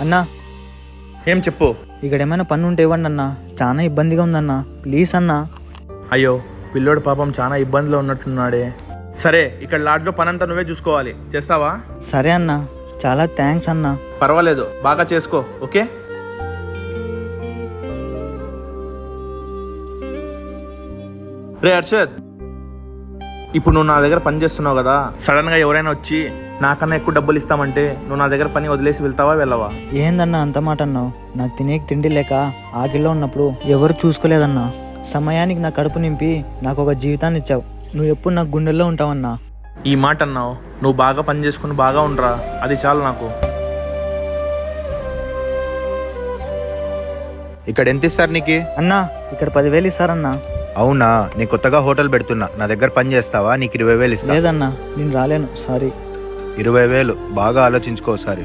అన్నా ఏం చెప్పు. ఇక్కడ ఏమైనా పని ఉంటే ఇవ్వండి అన్నా, చాలా ఇబ్బందిగా ఉందన్నా, ప్లీజ్ అన్నా. అయ్యో పిల్లోడు పాపం చాలా ఇబ్బందిలో ఉన్నట్టున్నాడే. సరే ఇక్కడ లాడ్లో పనంతా నువ్వే చూసుకోవాలి, చేస్తావా? సరే అన్నా, చాలా థ్యాంక్స్ అన్నా. పర్వాలేదు, బాగా చేసుకో. ఓకే. రే హర్షద్, ఇప్పుడు నువ్వు నా దగ్గర పని చేస్తున్నావు కదా, సడన్ గా ఎవరైనా వచ్చి నాకన్నా ఎక్కువ డబ్బులు ఇస్తామంటే నువ్వు నా దగ్గర పని వదిలేసి వెళ్తావా వెళ్ళవా? ఏందన్నా అంత మాట అన్నావు? నాకు తినేకి తిండి లేక ఆకిల్లో ఉన్నప్పుడు ఎవరు చూసుకోలేదన్నా. సమయానికి నా కడుపు నింపి నాకు ఒక జీవితాన్ని ఇచ్చావు. నువ్వు ఎప్పుడు నాకు గుండెల్లో ఉంటావన్నా. ఈ మాట అన్నావు, నువ్వు బాగా పని చేసుకుని బాగా ఉండరా, అది చాలు నాకు. ఇక్కడ ఎంత ఇస్తారు నీకు? అన్నా ఇక్కడ 10,000 ఇస్తారన్నా. అవునా, నీ కొత్తగా హోటల్ పెడుతున్నా, నా దగ్గర పని చేస్తావా? నీకు 20,000 ఇస్తా. లేదన్నా నేను రాలేను, సారీ. 20,000 బాగా ఆలోచించుకో ఒకసారి.